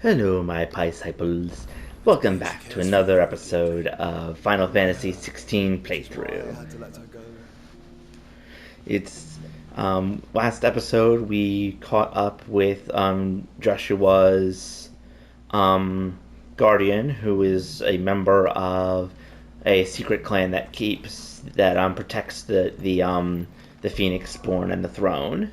Hello, my disciples. Welcome back to another episode of Final Fantasy XVI playthrough. It's last episode we caught up with Joshua's guardian, who is a member of a secret clan that protects the Phoenix Born and the throne.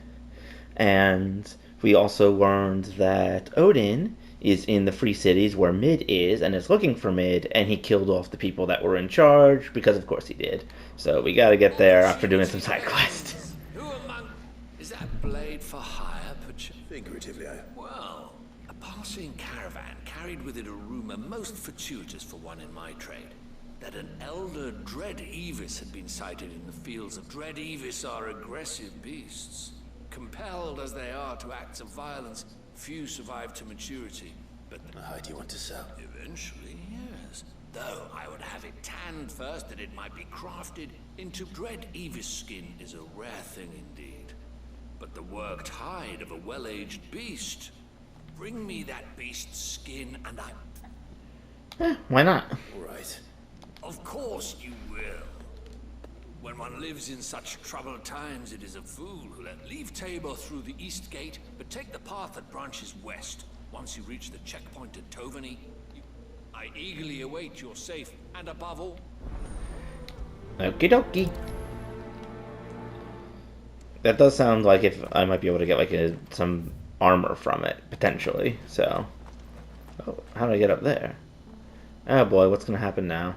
And we also learned that Odin is in the Free Cities where Mid is and is looking for Mid, and he killed off the people that were in charge because of course he did. So we gotta get there after doing some side quests. Who among... Is that blade for hire, Figuratively, Well, a passing caravan carried with it a rumor most fortuitous for one in my trade. That an elder Dread Evis had been sighted in the fields of Dread Evis are aggressive beasts. Compelled as they are to acts of violence, few survive to maturity. But how do you want to sell? Eventually, yes. Though I would have it tanned first that it might be crafted into Dread Evis skin is a rare thing indeed. But the worked hide of a well-aged beast. Bring me that beast's skin and I... Why not? All right. Of course you will. When one lives in such troubled times, it is a fool who let leave Tabor through the east gate, but take the path that branches west. Once you reach the checkpoint at Tovany, I eagerly await your safe, and above all... Okie dokie. That does sound like if I might be able to get like some armor from it, potentially. So, oh, how do I get up there? Oh boy, what's gonna happen now?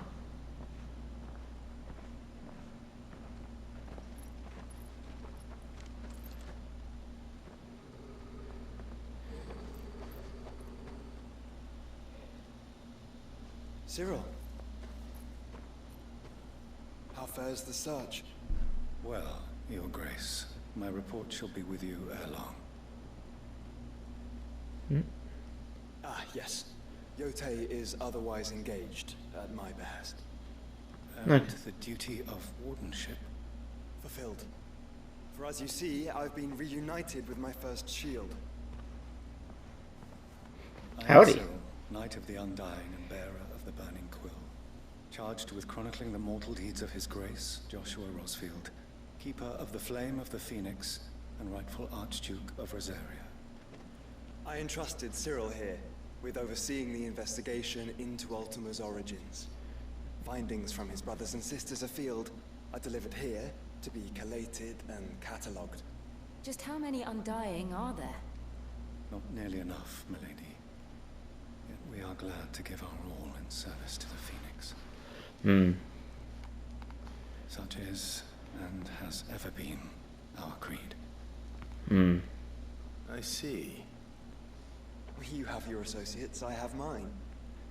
Cyril, how fares the search? Well, Your Grace, my report shall be with you ere long. Ah, yes. Yotei is otherwise engaged at my behest. And the duty of wardenship? Fulfilled. For as you see, I've been reunited with my first shield. Howdy. I am Cyril, Knight of the Undying and bearer of the Burning Quill, charged with chronicling the mortal deeds of His Grace, Joshua Rosfield, keeper of the Flame of the Phoenix and rightful Archduke of Rosaria. I entrusted Cyril here with overseeing the investigation into Ultima's origins. Findings from his brothers and sisters afield are delivered here to be collated and catalogued. Just how many Undying are there? Not nearly enough, milady. Yet we are glad to give our all in service to the Phoenix. Such is, and has ever been, our creed. I see. You have your associates, I have mine.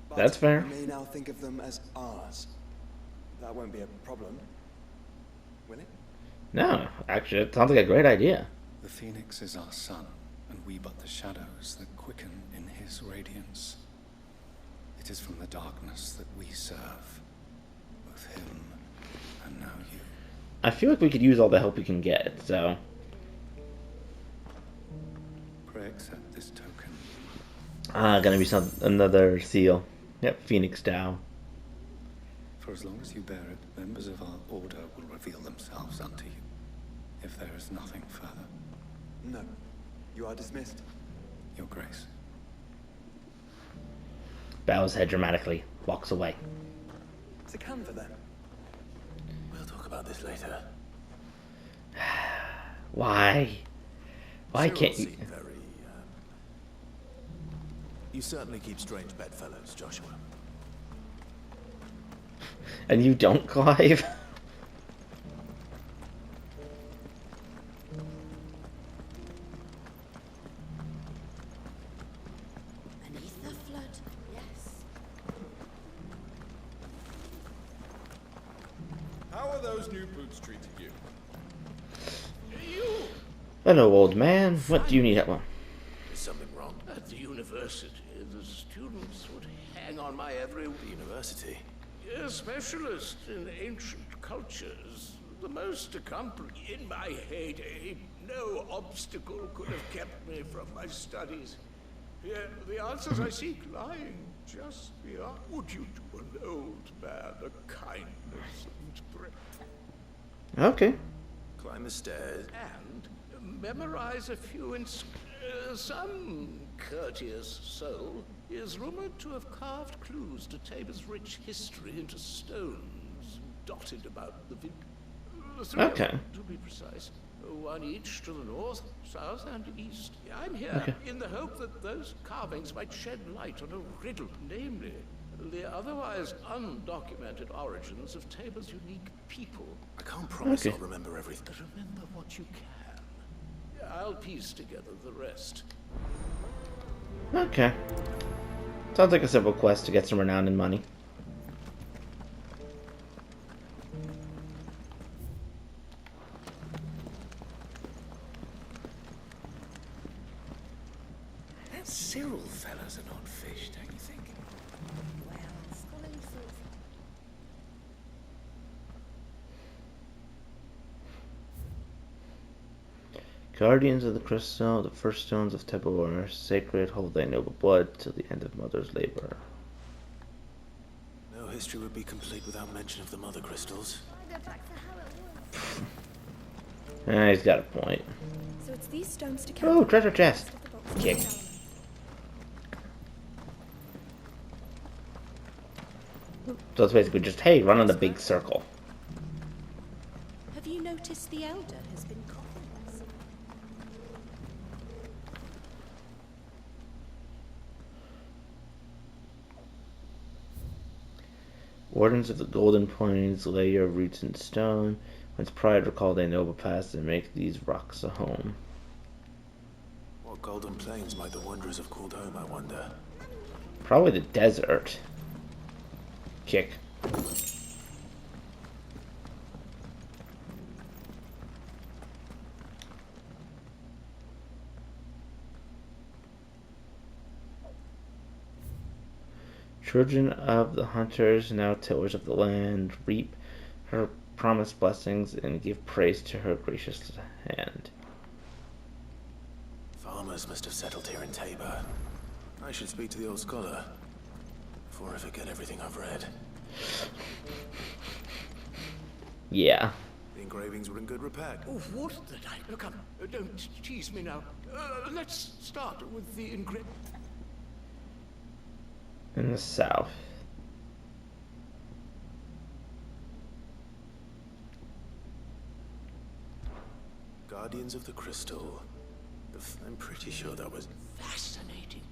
But That's fair. we may now think of them as ours. That won't be a problem, will it? No, actually, it sounds like a great idea. The Phoenix is our sun, and we but the shadows that quicken in his radiance. It is from the darkness that we serve, both him and now you. I feel like we could use all the help we can get, so... Pray accept this token. Gonna be another seal. Yep, Phoenix Dow. For as long as you bear it, members of our order will reveal themselves unto you, if there is nothing further. No. You are dismissed. Your Grace. Bows head dramatically, walks away. It's a Canva then. We'll talk about this later. Why? Why Cyril can't you... seemed very, You certainly keep strange bedfellows, Joshua. And you don't, Clive? Beneath the flood, yes. How are those new boots treating you? Hello, old man. What do you need help on? Is something wrong? At the university, the students would hang on my every... The university? A specialist in ancient cultures. The most accomplished. In my heyday, no obstacle could have kept me from my studies. Yeah, the answers I seek lying just beyond. Would you do an old man a kindness and breath? Okay. Climb the stairs. And memorize a few some courteous soul is rumored to have carved clues to Tabor's rich history into stones dotted about the three of Okay. them, to be precise. One each to the north, south, and east. I'm here Okay. in the hope that those carvings might shed light on a riddle, namely the otherwise undocumented origins of Tabor's unique people. I can't promise Okay. I'll remember everything. But remember what you can. I'll piece together the rest. Okay. Sounds like a simple quest to get some renown and money. That Cyril fella's an odd fish, don't you think? Well, scholarly thought. Guardians of the Crystal, the first stones of Tabor, sacred, hold thy noble blood till the end of mother's labor. No history would be complete without mention of the mother crystals. I go back to how it was. He's got a point. So it's these stones to carry. Oh, treasure chest. Kick. So it's basically just, hey, run on the big circle. Have you noticed the elder has been coughing? Wardens of the Golden Plains, lay your roots in stone. Whence pride recall thy noble past and make these rocks a home. What golden plains might the wanderers have called home, I wonder? Probably the desert. Kick. Children of the hunters, now tillers of the land, reap her promised blessings and give praise to her gracious hand. Farmers must have settled here in Tabor. I should speak to the old scholar before I forget everything I've read. Yeah. The engravings were in good repair. Oh, what the night? Come, don't tease me now. Let's start with the ingredient. In the south. Guardians of the Crystal. I'm pretty sure that was... Fascinating.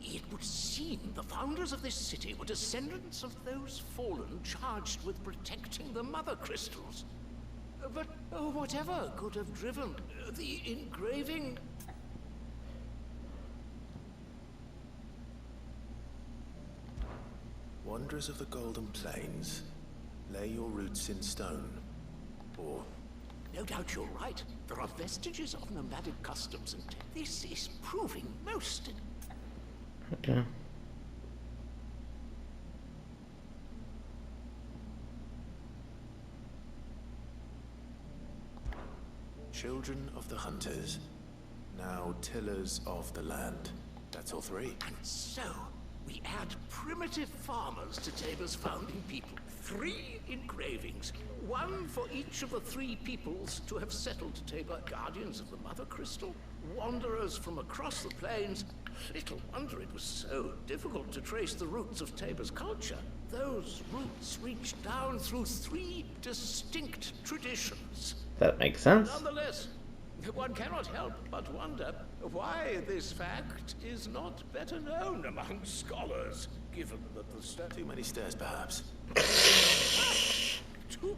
It would seem the founders of this city were descendants of those fallen charged with protecting the mother crystals. But whatever could have driven the engraving... Wanderers of the Golden Plains. Lay your roots in stone. Or... No doubt you're right. There are vestiges of nomadic customs, and this is proving most... Okay. Children of the Hunters. Now tillers of the land. That's all three. And so, we add primitive farmers to Tabor's founding people. 3 engravings, one for each of the 3 peoples to have settled Tabor. Guardians of the Mother Crystal, wanderers from across the plains. Little wonder it was so difficult to trace the roots of Tabor's culture. Those roots reach down through 3 distinct traditions. That makes sense. Nonetheless, one cannot help but wonder why this fact is not better known among scholars, given that the Too many stairs, perhaps. Too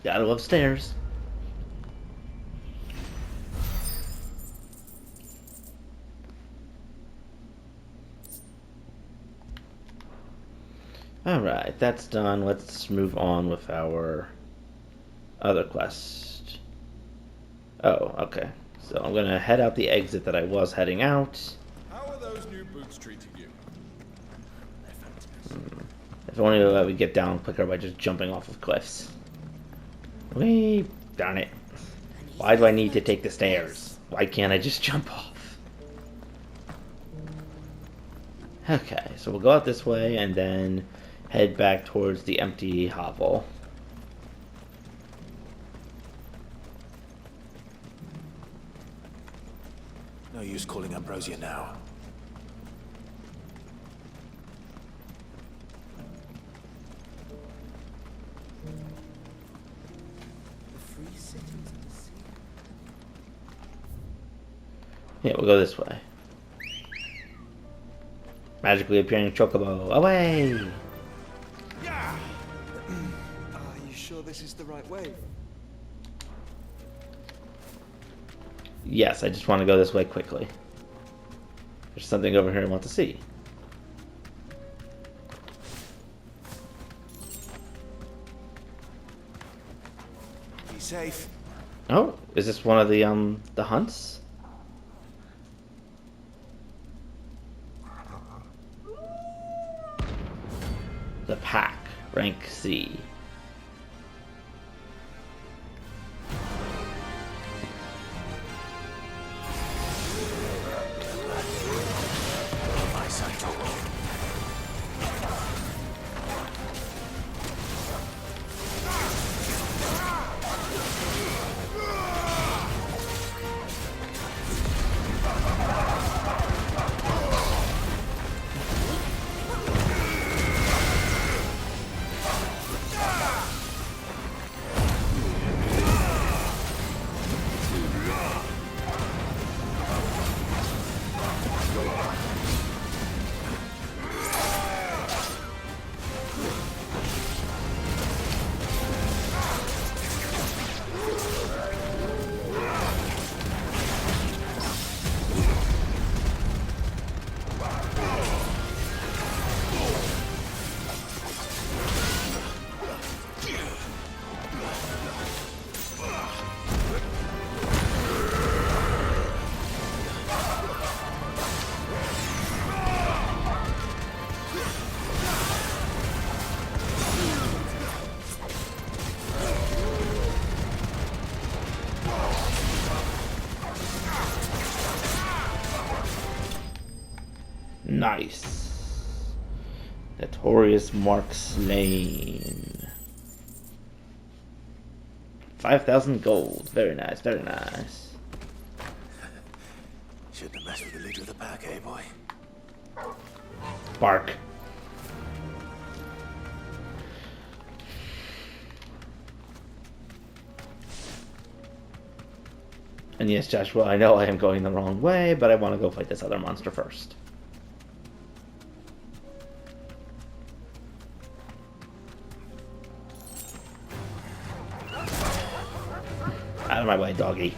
Gotta love stairs. Alright, that's done. Let's move on with our other quest. Oh, okay. So I'm gonna head out the exit that I was heading out. How are those new boots treating you? If only we get down quicker by just jumping off of cliffs. Wait, darn it. Why do I need to take the stairs? Why can't I just jump off? Okay, so we'll go out this way and then head back towards the empty hovel. No use calling Ambrosia now. Yeah, we'll go this way. Magically appearing chocobo. Away! Are you sure this is the right way? Yes, I just want to go this way quickly. There's something over here I want to see. Be safe. Oh, is this one of the hunts? The pack, rank C. My sight. Nice. Notorious Mark slain. 5,000 gold. Very nice, very nice. Shouldn't have messed with the leader of the pack, eh, boy? Bark. And yes, Joshua, I know I am going the wrong way, but I want to go fight this other monster first. Out of my way, doggy.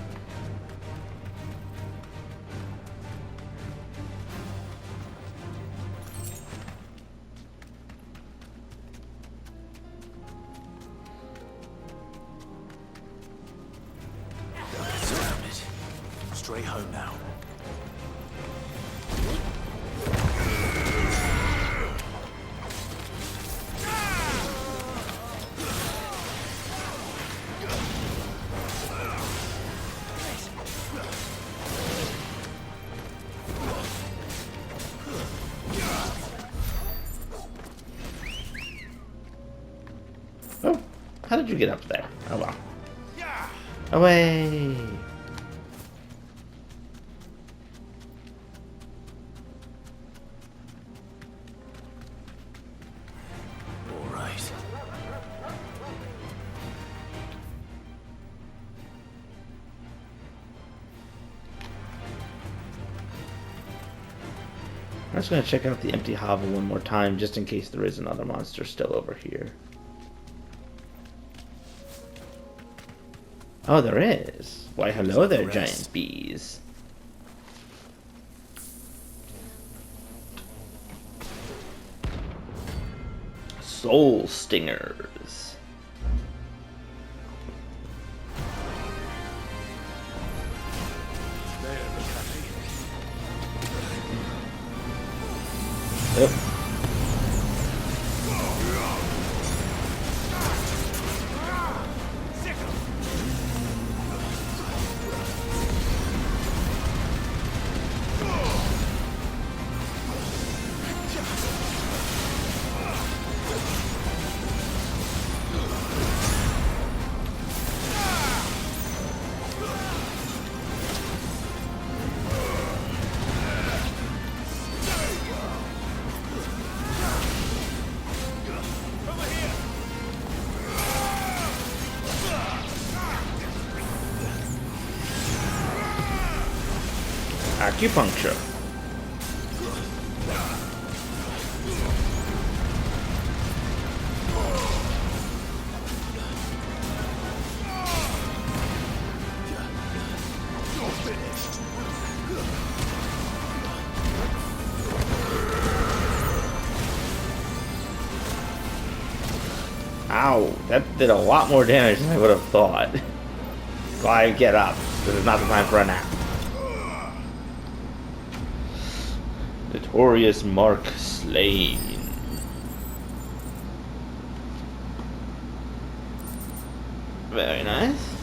Straight home now. Oh, how did you get up there? Oh well. Away! All right. I'm just going to check out the empty hovel one more time, just in case there is another monster still over here. Oh, there is. Why, hello there, giant bees. Soul stingers. Yep. Acupuncture. Ow, that did a lot more damage than I would have thought. Glide, get up. This is not the time for a nap. Notorious Mark slain. Very nice.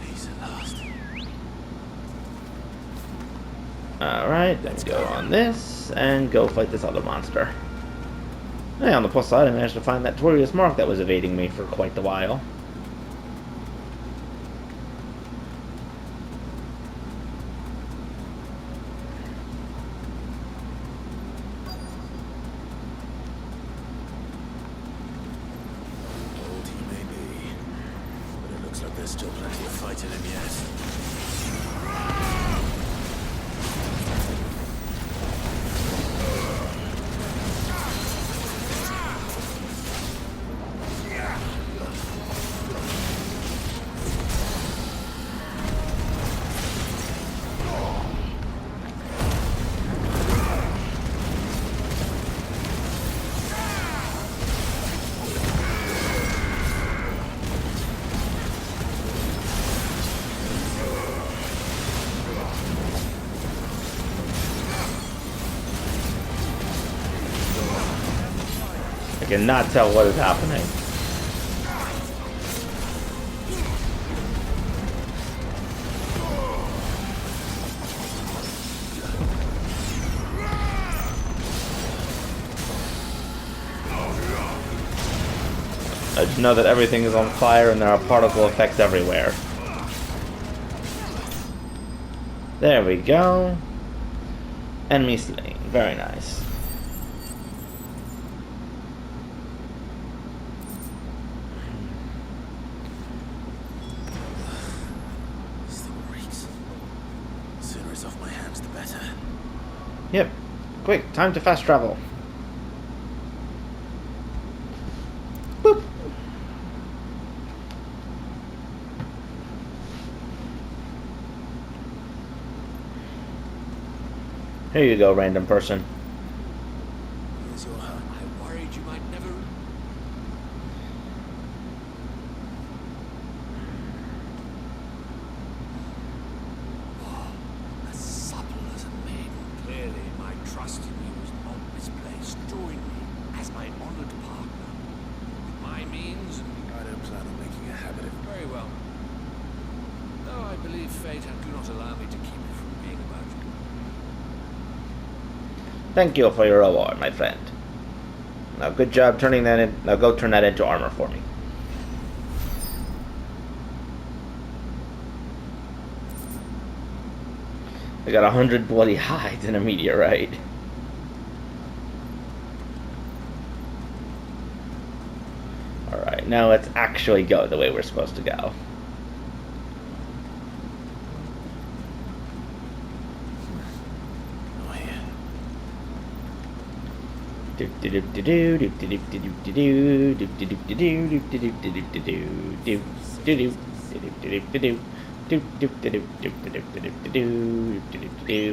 He's at last. Alright, let's go on this and go fight this other monster. Hey, on the plus side, I managed to find that Notorious Mark that was evading me for quite a while. Old he may be, but it looks like there's still plenty of fight in him yet. I cannot tell what is happening. I just know that everything is on fire and there are particle effects everywhere. There we go. Enemy slain. Very nice. Yep. Quick, time to fast travel. Boop. Here you go, random person. Here's your hut. I worried you might never... As supple as a maiden. Clearly, my trust in you was not misplaced. Join me as my honored partner. With my means and... I don't plan on making a habit of... Very well. Though I believe fate do not allow me to keep you from being about you. Thank you for your reward, my friend. Now, good job turning that in. Now, go turn that into armor for me. I got 100 bloody hides and a meteorite. Alright, now let's actually go the way we're supposed to go.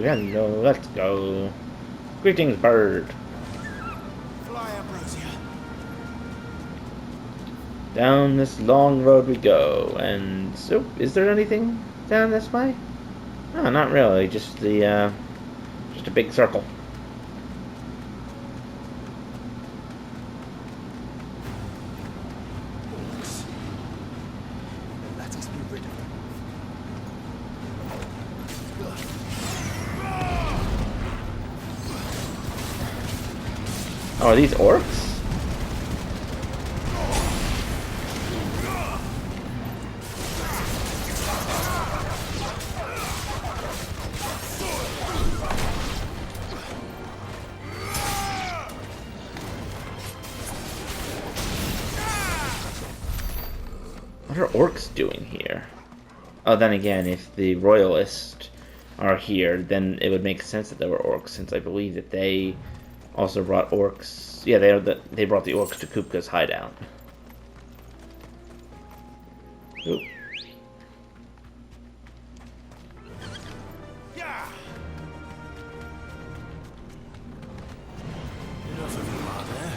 Hello, let's go. Greetings, bird. Fly, Ambrosia. Down this long road we go, and so is there anything down this way? No, not really. Just a big circle. Let us be rid of them. Oh, are these orcs? What are orcs doing here? Oh, then again, if the royalists are here, then it would make sense that there were orcs, since I believe that they also brought orcs. Yeah, they brought the orcs to Kupka's hideout. Ooh. Enough of you, are there?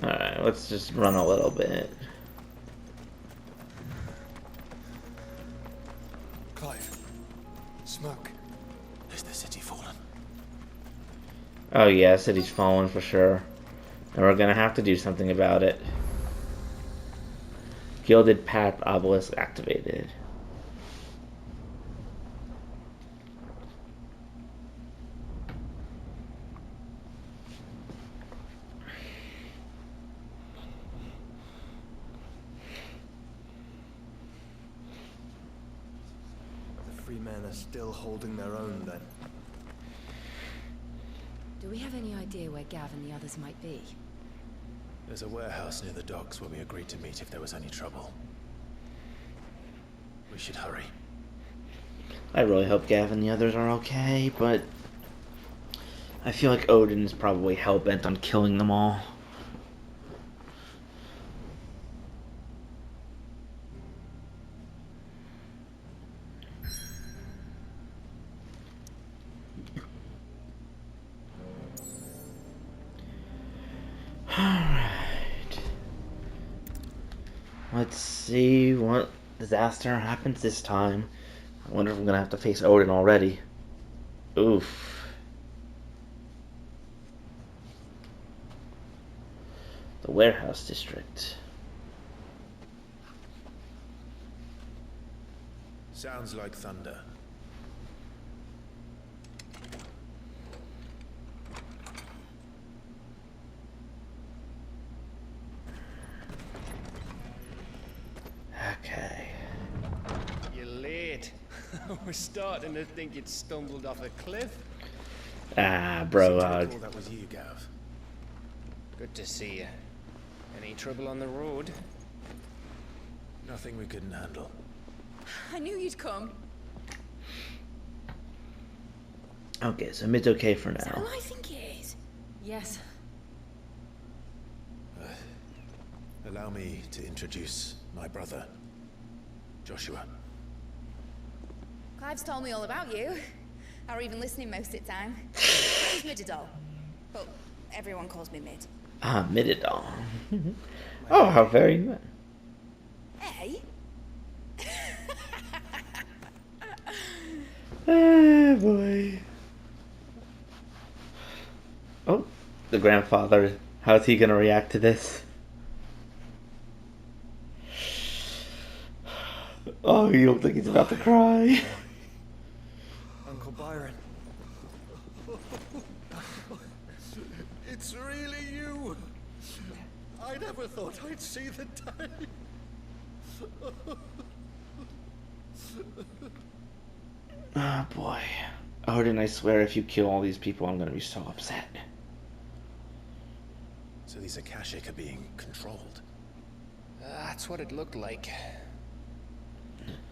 Alright, let's just run a little bit. Clive. Smoke. Is the city fallen? Oh yeah, city's fallen for sure. And we're gonna have to do something about it. Gilded Path Obelisk activated. The free men are still holding their own then. Do we have any idea where Gav and the others might be? There's a warehouse near the docks where we agreed to meet if there was any trouble. We should hurry. I really hope Gav and the others are okay, but I feel like Odin is probably hell-bent on killing them all. Alright. Let's see what disaster happens this time. I wonder if I'm gonna have to face Odin already. Oof. The warehouse district. Sounds like thunder. Okay. You're late. We're starting to think you'd stumbled off a cliff. Ah, bro. Seems like that was you, Gav. Good to see you. Any trouble on the road? Nothing we couldn't handle. I knew you'd come. Okay, so mid's okay for Is that now. who I think it is? Yes. Allow me to introduce my brother, Joshua. Clive's told me all about you. Or even listening most of the time. He's Mididol. But everyone calls me Mid. Ah, Mididol. Oh, how very nice. Hey? Oh boy. Oh, the grandfather. How's he gonna react to this? Oh, he looks like he's about to cry. Uncle Byron. It's really you! I never thought I'd see the day. Oh boy. Odin, I swear if you kill all these people, I'm gonna be so upset. So these Akashic are being controlled. That's what it looked like.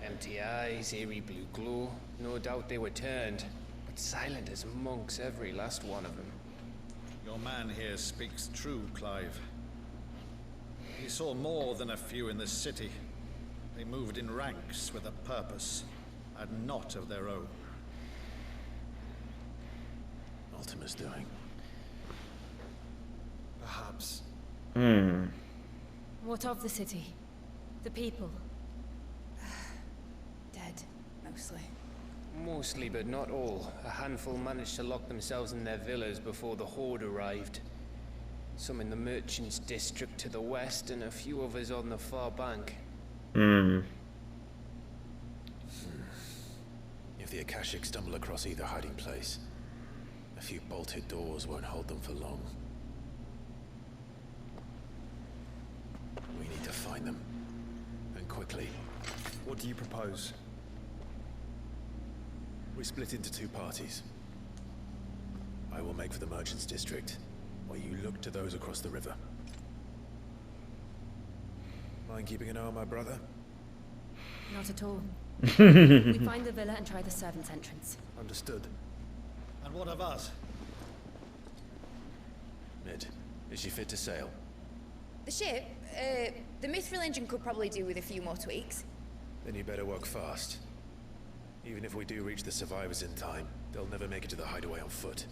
Empty eyes, eerie blue glow. No doubt they were turned. But silent as monks, every last one of them. Your man here speaks true, Clive. He saw more than a few in this city. They moved in ranks with a purpose, and not of their own. Ultima's doing. Perhaps. What of the city? The people? Dead, mostly. Mostly, but not all. A handful managed to lock themselves in their villas before the horde arrived. Some in the merchants' district to the west, and a few others on the far bank. Hmm. If the Akashic stumble across either hiding place, a few bolted doors won't hold them for long. We need to find them, and quickly. What do you propose? We split into two parties. I will make for the merchants' district, while you look to those across the river. Mind keeping an eye on my brother? Not at all. We find the villa and try the servants' entrance. Understood. And what of us? Mid, is she fit to sail? The ship, the mithril engine could probably do with a few more tweaks. Then you better work fast. Even if we do reach the survivors in time, they'll never make it to the hideaway on foot.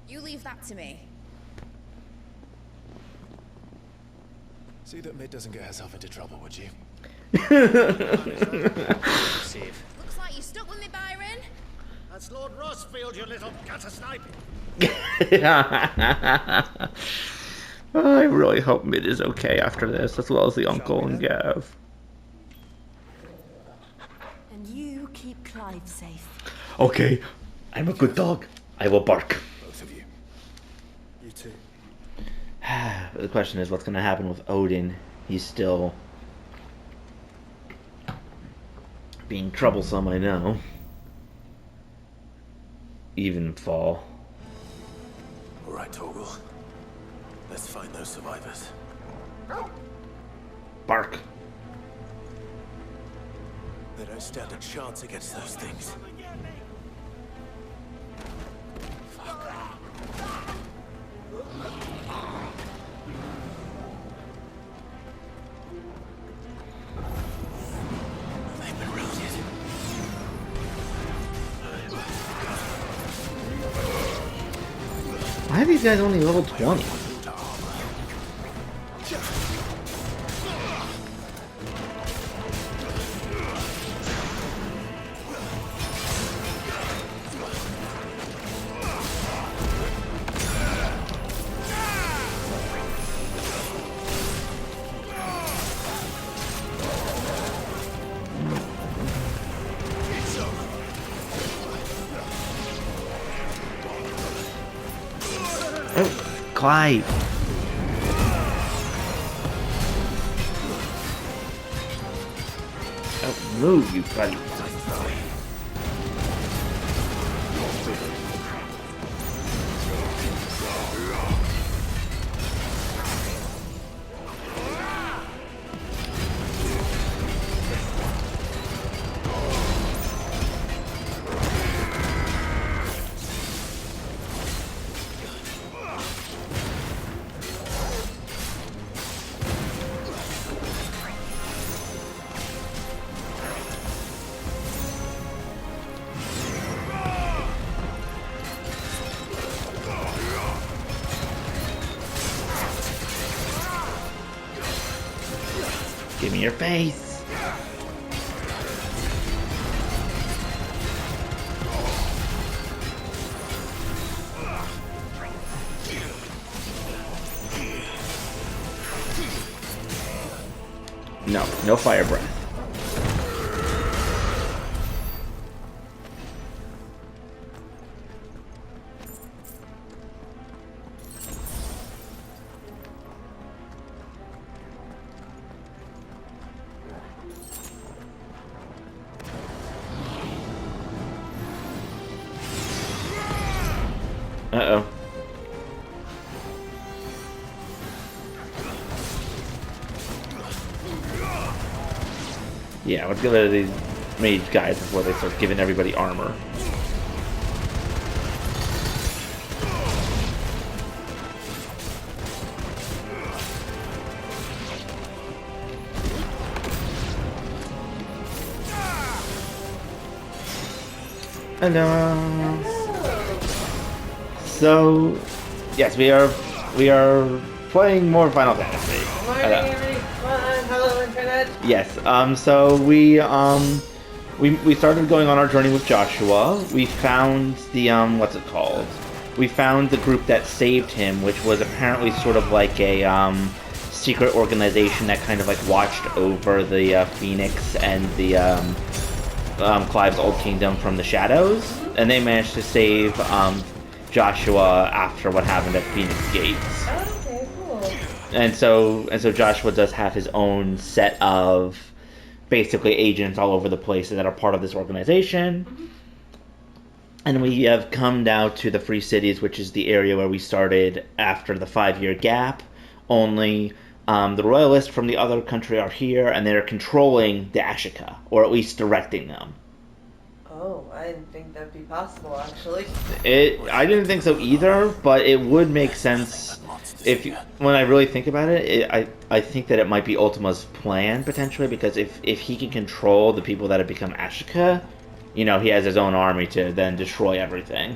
You leave that to me. See that Mid doesn't get herself into trouble, would you? Save. Looks like you stuck with me, Byron. That's Lord Rossfield, you little gutter snipe. I really hope Mid is okay after this, as well as the uncle and Gav. And you keep Clive safe. Okay, I'm a good dog. I will bark. Both of you. You too. The question is, what's going to happen with Odin? He's still being troublesome, I know. Even fall. All right, Torgal. Let's find those survivors. Bark. They don't stand a chance against those things. They've been routed. Why are these guys only level 20? Oh, Clive. Oh, move, you buddy. Give me your face. No, no fire breath. Uh-oh. Yeah, let's get rid of these mage guys before they start giving everybody armor. Hello. So, yes, we are playing more Final Fantasy. Hello, Internet. Yes. So we we started going on our journey with Joshua. We found the what's it called? We found the group that saved him, which was apparently sort of like a secret organization that kind of like watched over the Phoenix and the Clive's old kingdom from the shadows, and they managed to save Joshua after what happened at Phoenix Gates. Okay, cool. And so Joshua does have his own set of basically agents all over the place that are part of this organization. Mm-hmm. And we have come now to the Free Cities, which is the area where we started after the 5-year gap. Only the royalists from the other country are here, and they're controlling the Ashika, or at least directing them. Oh, I didn't think that'd be possible, actually. I didn't think so either, but it would make sense when I really think about it. I think that it might be Ultima's plan, potentially, because if he can control the people that have become Ashika, he has his own army to then destroy everything.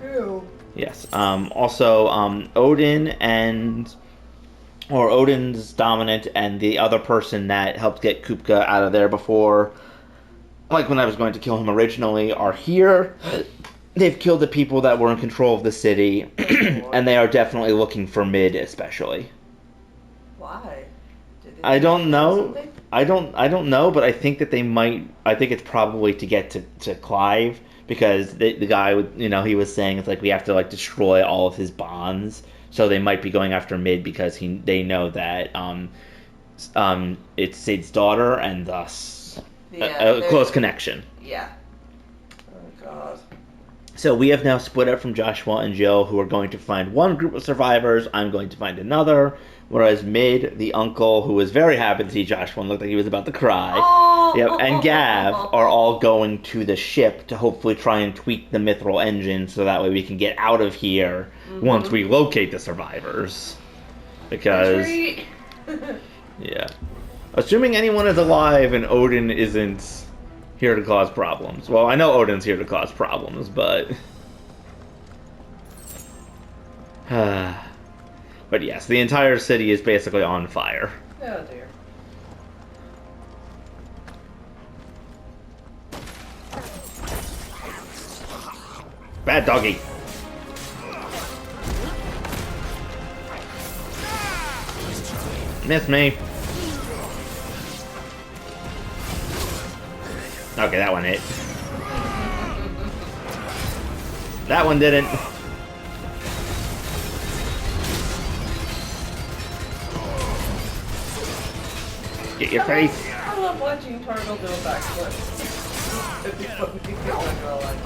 True. Yes. Also, Odin's dominant, and the other person that helped get Kupka out of there before, like when I was going to kill him originally, are here. They've killed the people that were in control of the city, and they are definitely looking for Mid, especially. Why? I don't know. I don't know, but I think that they might. I think it's probably to get to Clive, because the guy he was saying it's like we have to like destroy all of his bonds. So they might be going after Mid because they know that it's Sid's daughter, and thus a close connection. Yeah. Oh god. So we have now split up from Joshua and Jill, who are going to find one group of survivors. I'm going to find another. Whereas Mid, the uncle, who was very happy to see Joshua and looked like he was about to cry, and Gav are all going to the ship to hopefully try and tweak the mithril engine so that way we can get out of here once we locate the survivors. Because, yeah. Assuming anyone is alive and Odin isn't here to cause problems. Well, I know Odin's here to cause problems, but... But yes, the entire city is basically on fire. Oh dear. Bad doggy. Miss me. Okay, that one hit. That one didn't. Get your face. I love watching Targle do a backflip. It'd be funny, I'm not gonna lie.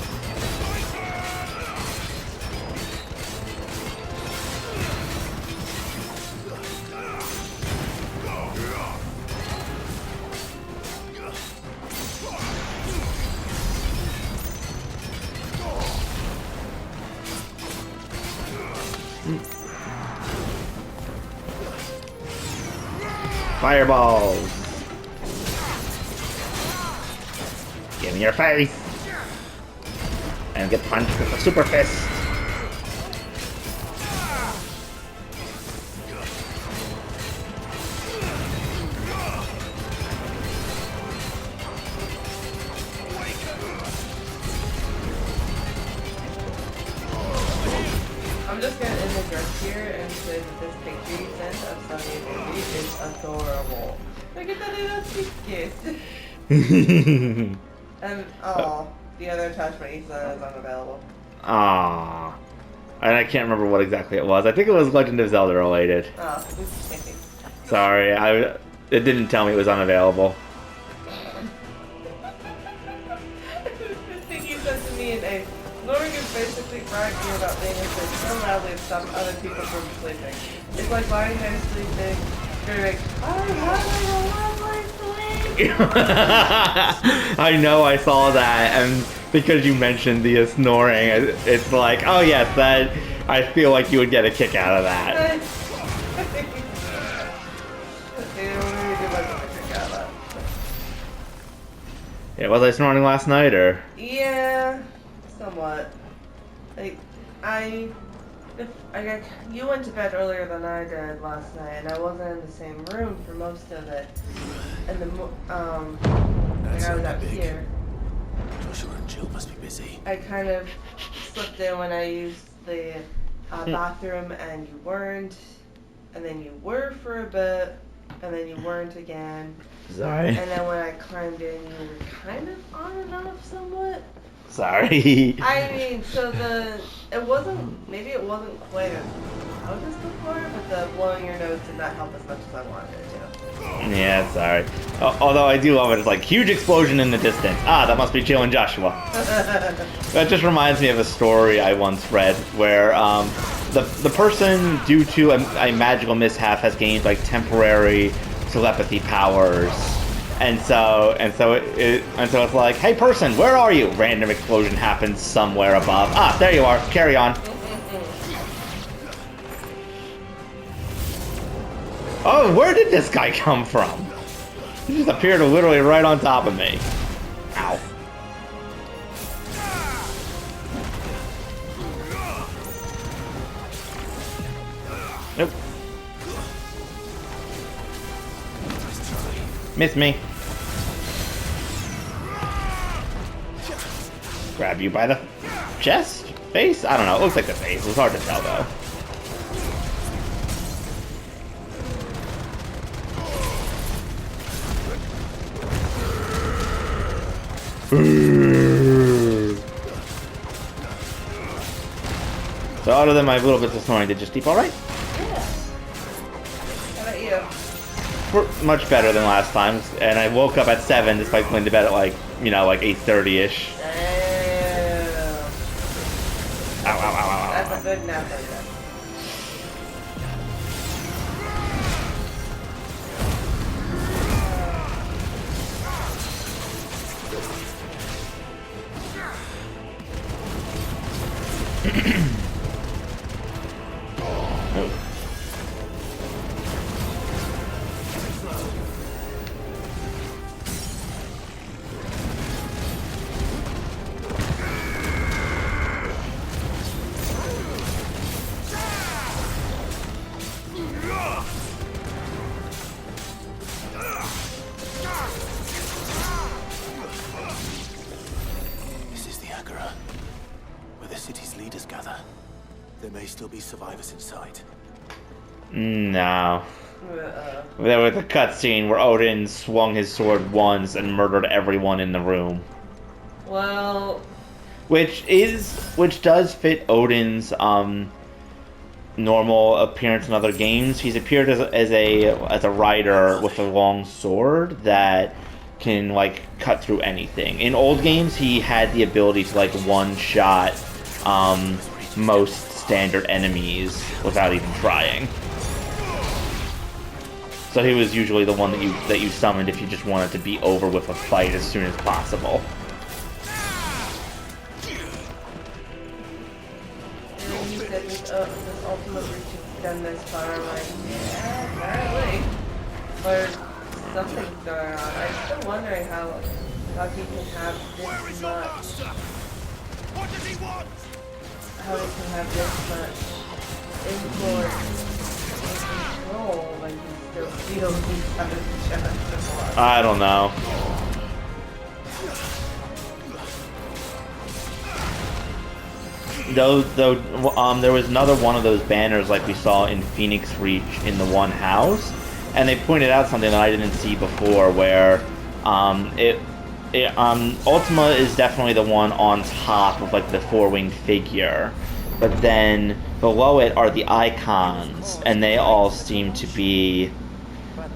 Fireballs. Give me your face. And get punched with a super fist. I'm just gonna interject here and say that this picture you sent of Sunny Baby is adorable. Look at that little kiss. And the other attachment he said is unavailable. Aww. And I can't remember what exactly it was. I think it was Legend of Zelda related. Oh, Sorry, it didn't tell me it was unavailable. The thing you said to me and Lauren is basically bragging about being asleep so loudly to stop other people from sleeping. It's like lying there sleeping, screaming, I know, I saw that, and because you mentioned the snoring, it's like, oh yes, that, I feel like you would get a kick out of that. Yeah, was I snoring last night, or? Yeah, somewhat. You went to bed earlier than I did last night, and I wasn't in the same room for most of it. And I was out here. Joshua and Jill must be busy. I kind of slipped in when I used the bathroom and you weren't, and then you were for a bit, and then you weren't again. Sorry. And then when I climbed in, you were kind of on and off somewhat. Sorry. I mean, so maybe it wasn't quite as loud as before, but the blowing your nose did not help as much as I wanted it to. Yeah, sorry. Although I do love it. It's like huge explosion in the distance. Ah, that must be Jill and Joshua. That just reminds me of a story I once read where the person, due to a magical mishap, has gained like temporary telepathy powers. And so it's like, hey person, where are you? Random explosion happens somewhere above. Ah, there you are. Carry on. Oh, where did this guy come from? He just appeared literally right on top of me. Ow. Nope. Miss me. Grab you by the chest? Face? I don't know. It looks like the face. It's hard to tell though. So other than my little bits of snoring, did you sleep alright? Yeah. How about you? Much better than last time, and I woke up at 7 despite going to bed at like 8:30ish. Damn. Ow, ow, ow, ow, ow. That's a good nap like that. There may still be survivors inside. No. There was a cutscene where Odin swung his sword once and murdered everyone in the room. Well, which does fit Odin's normal appearance in other games. He's appeared as a rider with a long sword that can like cut through anything. In old games, he had the ability to like one-shot most standard enemies without even trying. So he was usually the one that you summoned if you just wanted to be over with a fight as soon as possible. and you said this ultimate reach has done this far. I'm like, yeah, apparently. Or something's going on. I'm still wondering how he can have this much. What does he want? How he can have this much influence and control when he still feels he's got his chest of blood. I don't know. Though, there was another one of those banners like we saw in Phoenix Reach in the one house, and they pointed out something that I didn't see before, where Ultima is definitely the one on top of like the four-winged figure, but then below it are the icons, and they all seem to be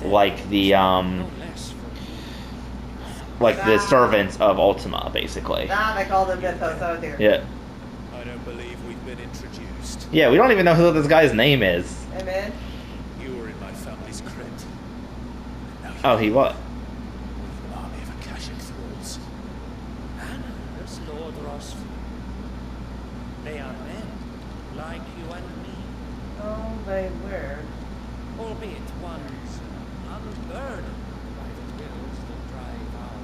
like the servants of Ultima, basically. They call them mythos out here. Yeah. I don't believe we've been introduced. Yeah, we don't even know who this guy's name is. Hey man. You were in my family's crypt. Oh, he what? An army of Akashic thralls. There's Lord Rosfield. They are men, like you and me. Oh, they were. Albeit one's unburdened by the wills that drive our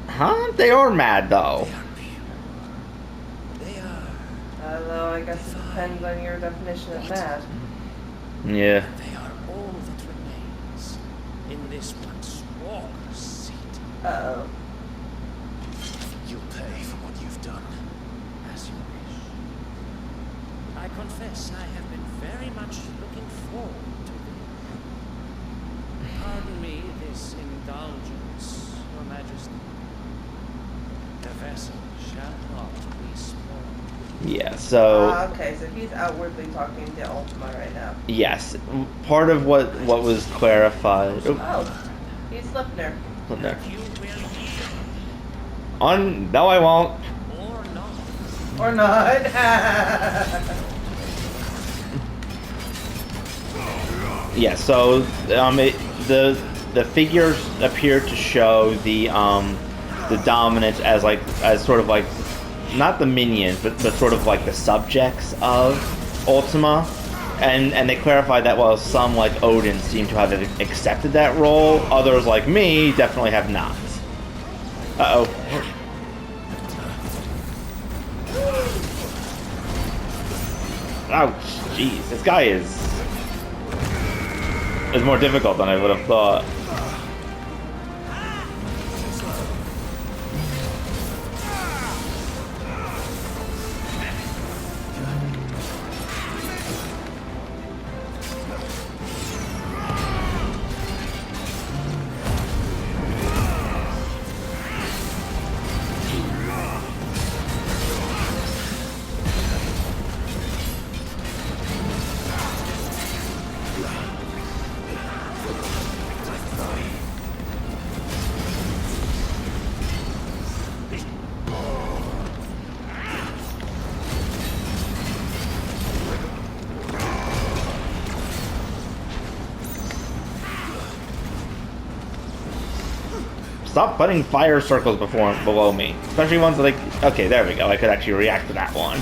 kind. Huh? They are mad, though. They are. Although I guess it depends on your definition of mad. Yeah. They are all that remains in this once walker's seat. Uh-oh. confess I have been very much looking forward to it. Pardon me this indulgence, Your Majesty. The vessel shall not be spoiled. Yeah, so... okay, so he's outwardly talking to Ultima right now. Yes. Part of what was clarified... Oh, he's Slipner. Slipner. You will No, I won't. or not. Or not. Yeah, so the figures appear to show the dominants as sort of like not the minions, but sort of like the subjects of Ultima, and they clarify that while some like Odin seem to have accepted that role, others like me definitely have not. Uh oh. Ouch, jeez, this guy is more difficult than I would have thought. Stop putting fire circles below me. Especially ones that okay, there we go. I could actually react to that one.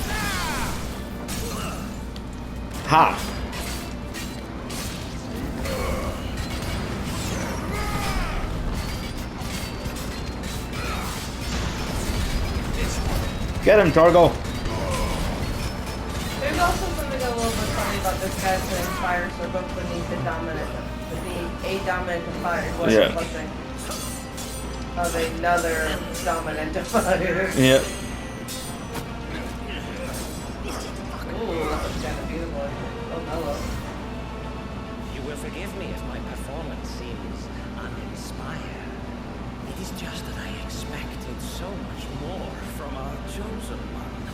Ha! Get him, Torgal! There's also something a little bit funny about this guy putting fire circles beneath the dominant, being a dominant of fire. What's Yeah. something of another dominant of fire. Yep. Ooh, that was kind of beautiful. Oh, hello. You will forgive me if my performance seems uninspired. It is just that I expected so much more from our chosen one.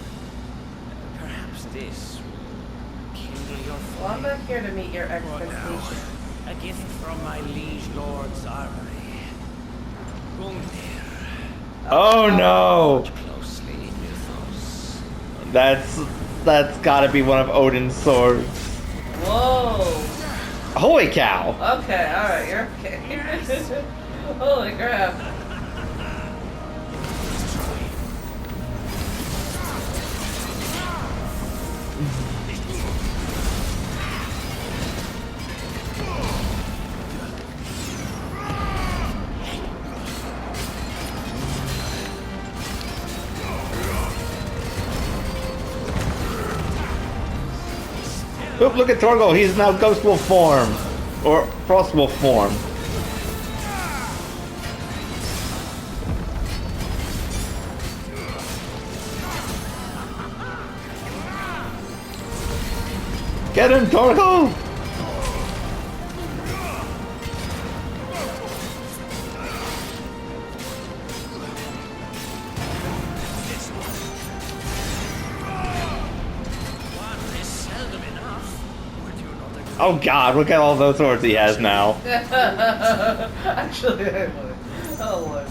Perhaps this will kindle your flame. Well, I'm not here to meet your expectations. A gift from my liege lord's armory. Gungnir. Oh no! Closely mythos. That's gotta be one of Odin's swords. Whoa. Holy cow! Okay, alright, you're okay. Holy crap. Oop, look at Torgal, he's now Ghost Wolf form. Or Frost Wolf form. Get him, Torgal! Oh god, look at all those swords he has now. Actually, I would. Oh, Lord.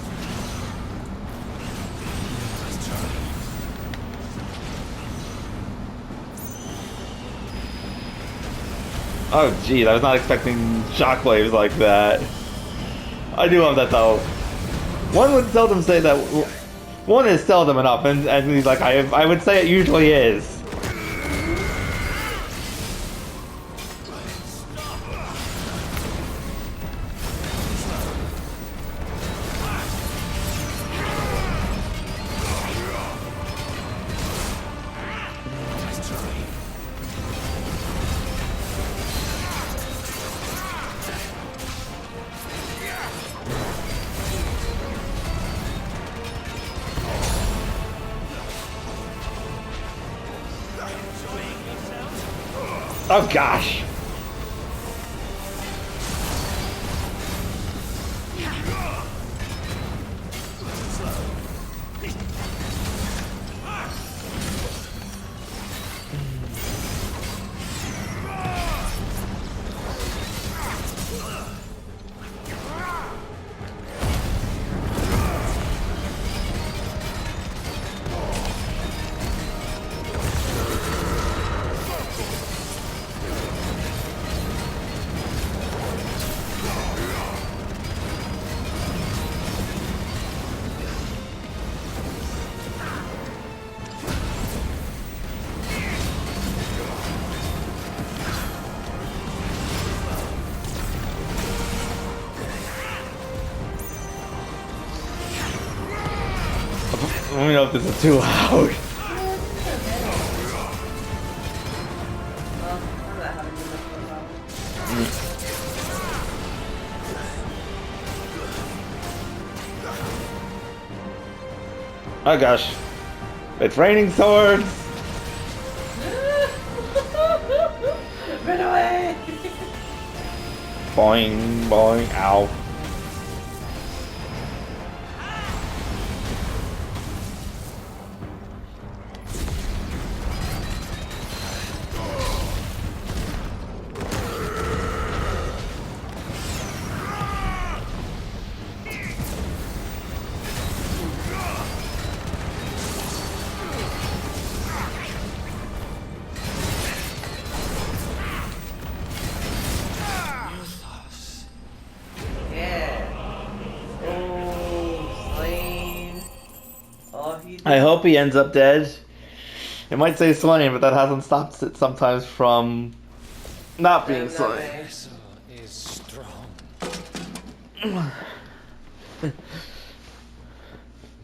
Oh geez, I was not expecting shockwaves like that. I do love that though. One would seldom say that. One is seldom enough, and he's like, I would say it usually is. Oh gosh. Let me know if this is too loud. Well, I'm not having too much fun. Oh gosh. It's raining swords! Run away! Boing, boing, ow. I hope he ends up dead. It might say slain, but that hasn't stopped it sometimes from not being slain. Vessel is strong.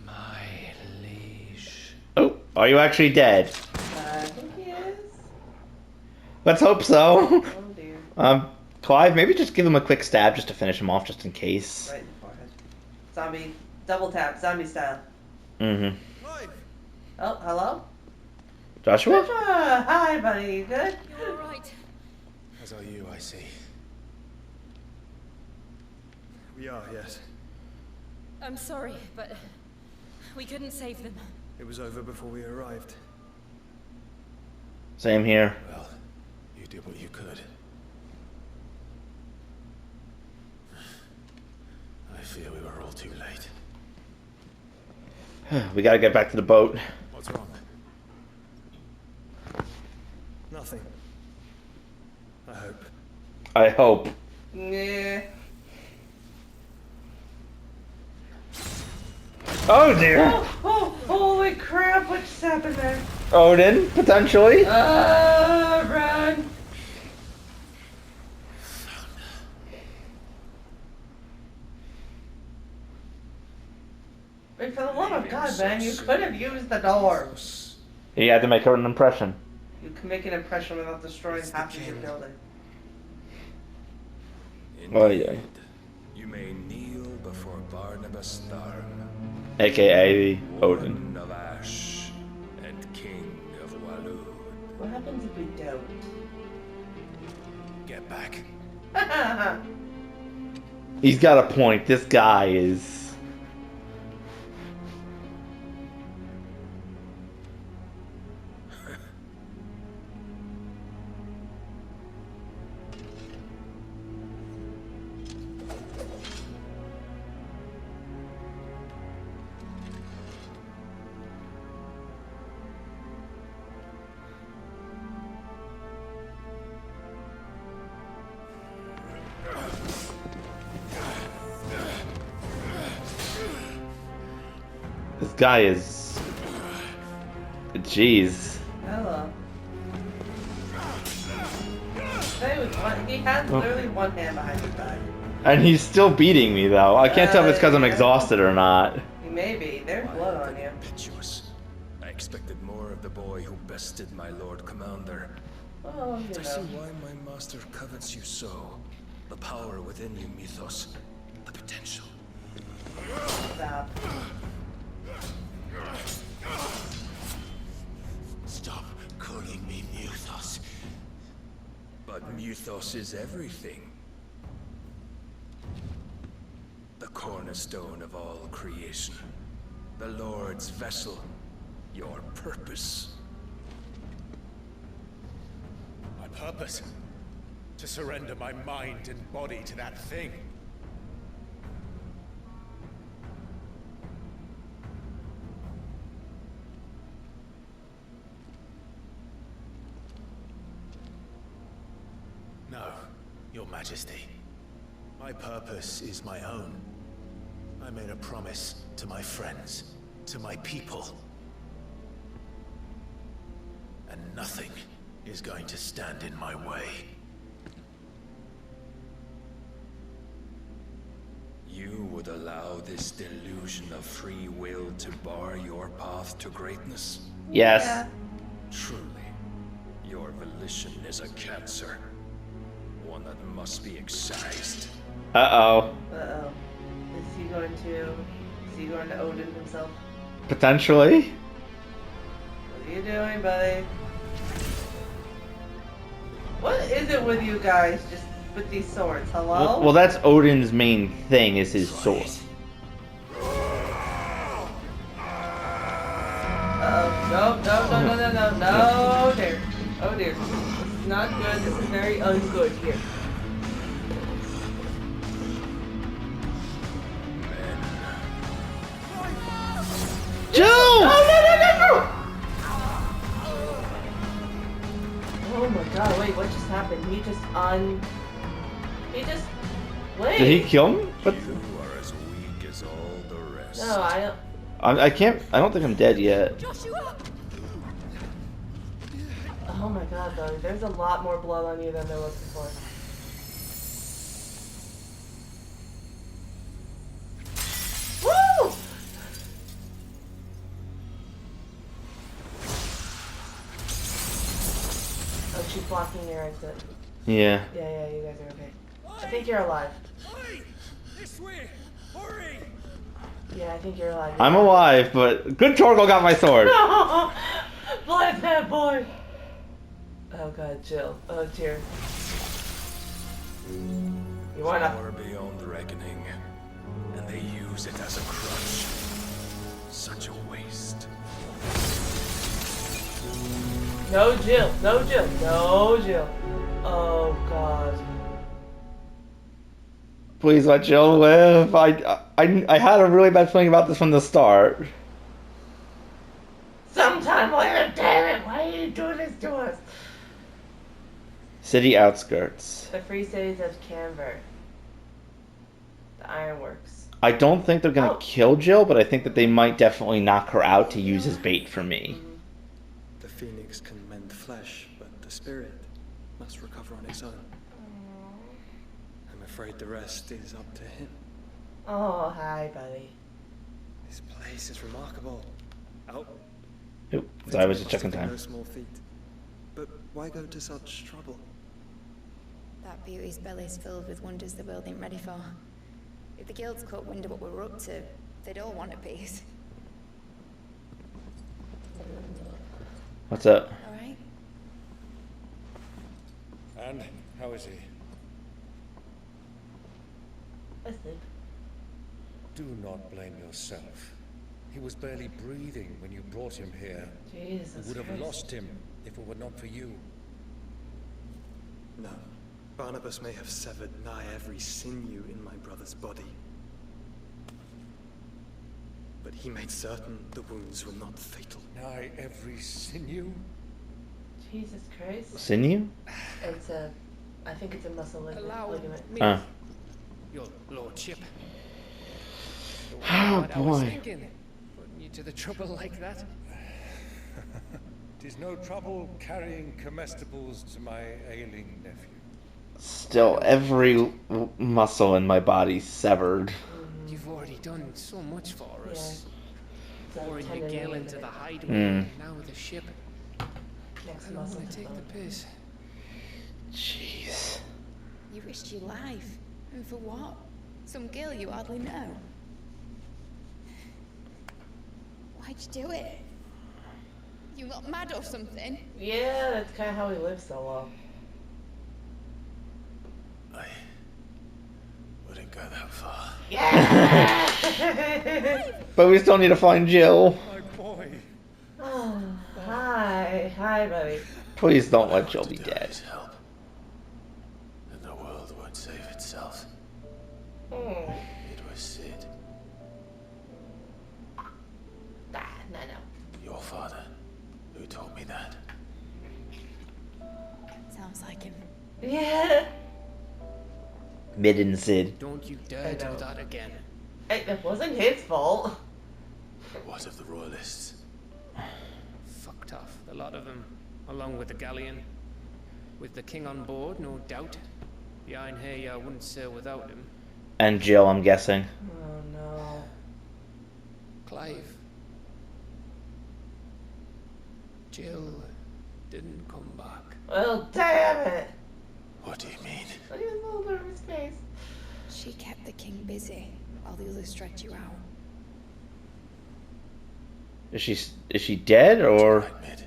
My liege. Oh, are you actually dead? I think he is. Let's hope so. Oh dear. Clive, maybe just give him a quick stab just to finish him off, just in case. Right in the forehead. Zombie. Double tap. Zombie style. Mm-hmm. Oh, hello? Joshua? Joshua! Hi, buddy. You good? You're all right. As are you, I see. We are, yes. I'm sorry, but we couldn't save them. It was over before we arrived. Same here. Well, you did what you could. I fear we were all too late. We gotta get back to the boat. What's wrong? Nothing. I hope. I hope. Yeah. Oh dear! Oh, holy crap, what just happened there? Odin, potentially? Run! Wait, for the love of God, man, you could have used the door. He had to make an impression. You can make an impression without destroying half of your building. Oh yeah. You may kneel before Barnabas Starm, AKA Odin. Warden of Ash and King of Walud. What happens if we don't? Get back. He's got a point. This guy is... This guy is... Jeez. Hello. He has literally one hand behind his back. And he's still beating me, though. I can't tell if it's because I'm exhausted or not. He may be. There's blood on you. Impetuous. I expected more of the boy who bested my Lord Commander. Oh, you I see know. why my master covets you so. The power within you, Mythos. The potential. Stop. Stop calling me Mythos. mythos is everything. The cornerstone of all creation. The Lord's vessel. Your purpose. My purpose? To surrender my mind and body to that thing. No, Your Majesty. My purpose is my own. I made a promise to my friends, to my people. And nothing is going to stand in my way. You would allow this delusion of free will to bar your path to greatness? Yes. Yeah. Truly, your volition is a cancer. One that must be excised. Uh-oh. Uh-oh. Is he going to Odin himself? Potentially. What are you doing, buddy? What is it with you guys just with these swords? Hello? Well, that's Odin's main thing, is his sword. No, dear. Oh dear. This is not good. This is very ungood here. Joe! No! Oh my god, wait, what just happened? He just wait. Did he kill him? What? You are as weak as all the rest. No, I don't. I don't think I'm dead yet. Joshua! Oh my god, though. There's a lot more blood on you than there was before. Woo! Oh, she's blocking your exit. Yeah. Yeah, you guys are okay. I think you're alive. This way! Hurry! Yeah, I think you're alive. I'm alive, but good Torgal got my sword. Bless that boy! Oh god, Jill. Oh dear. You wanna... Far beyond reckoning, and they use it as a crutch. Such a waste. No Jill! No Jill! No Jill! Oh god. Please let Jill live. I had a really bad feeling about this from the start. Sometime later, damn it! Why are you doing this to us? City outskirts. The Free Cities of Canver. The Ironworks. I don't think they're gonna Oh. kill Jill, but I think that they might definitely knock her out to use as bait for me. The phoenix can mend flesh, but the spirit must recover on its own. I'm afraid the rest is up to him. Oh, hi, buddy. This place is remarkable. Oh, Oop, so I was just must checking have been time. no small feat. But why go to such trouble? That beauty's belly's filled with wonders the world ain't ready for. If the guilds caught wind of what we're up to, they'd all want a piece. What's up? Alright? And how is he? Asleep. Do not blame yourself. He was barely breathing when you brought him here. Jesus We would have Christ. lost him if it were not for you. No. Barnabas may have severed nigh every sinew in my brother's body. But he made certain the wounds were not fatal. Nigh every sinew? Jesus Christ. Sinew? It's a... I think it's a muscle ligament. Me, Oh. your lordship. Oh, What I was boy. thinking, putting you to the trouble like that. Tis no trouble carrying comestibles to my ailing nephew. Still, every muscle in my body severed. You've already done so much for us. So Pouring your tendon gale ligament. into the hideaway, Mm. now with the ship. Next I don't muscle want to take the bone. piss. Jeez. You risked your life. And for what? Some girl you hardly know. Why'd you do it? You got mad or something? Yeah, that's kind of how he lives so well. go that far. Yeah! But we still need to find Jill. My boy. Oh, hi. Hi, buddy. Please don't What I let Jill want be to do dead. is help. And the world won't save itself. Hmm. It was Sid, No. your father, who told me that. Sounds like him. Yeah. Midden Sid. Don't you I dare do know. that again. It wasn't his fault. What of the royalists? Fucked off, a lot of them, along with the galleon. With the king on board, no doubt. Behind here, I wouldn't sail without him. And Jill, I'm guessing. Oh no. Clive. Jill didn't come back. Well, damn it. What do you mean? Look at his little nervous face. She kept the king busy while the others dragged you out. Is she dead or? Right, Mid.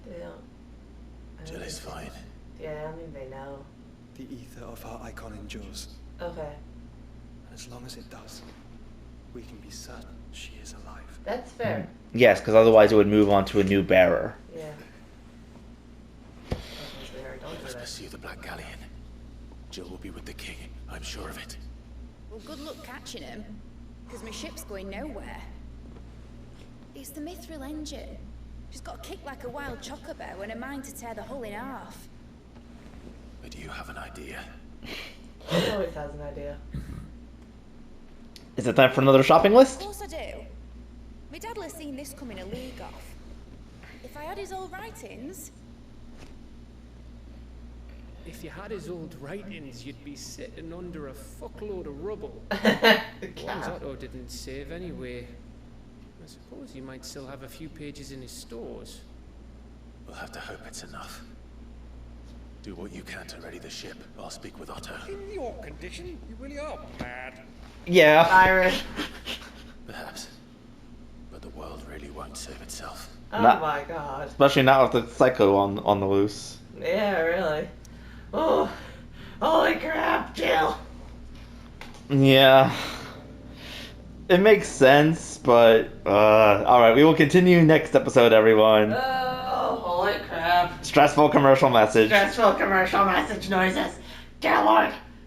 They don't. Jill is fine. Yeah, I mean they know. The ether of our icon endures. Okay. And as long as it does, we can be certain she is alive. That's fair. Yes, because otherwise it would move on to a new bearer. Yeah. Okay, sweetheart, don't We do must that. pursue the Black Galleon. Jill will be with the king, I'm sure of it. Well, good luck catching him, because my ship's going nowhere. It's the Mithril engine. She's got a kick like a wild chocobo and a mind to tear the hull in half. But do you have an idea? He always has an idea. Is it time for another shopping Of list? course I do. My dad'll have seen this coming a league off. If I had his old writings, If you had his old writings, you'd be sitting under a fuckload of rubble. Ones Otto didn't save anyway. I suppose he might still have a few pages in his stores. We'll have to hope it's enough. Do what you can to ready the ship. I'll speak with Otto. In your condition, you really are mad. Yeah. Irish. Perhaps. But the world really won't save itself. Oh Not- my god. Especially not with the psycho on the loose. Yeah, really. Oh, holy crap, Jill. Yeah. It makes sense, but alright, we will continue next episode, everyone. Oh, holy crap. Stressful commercial message. Stressful commercial message noises. Dear Lord.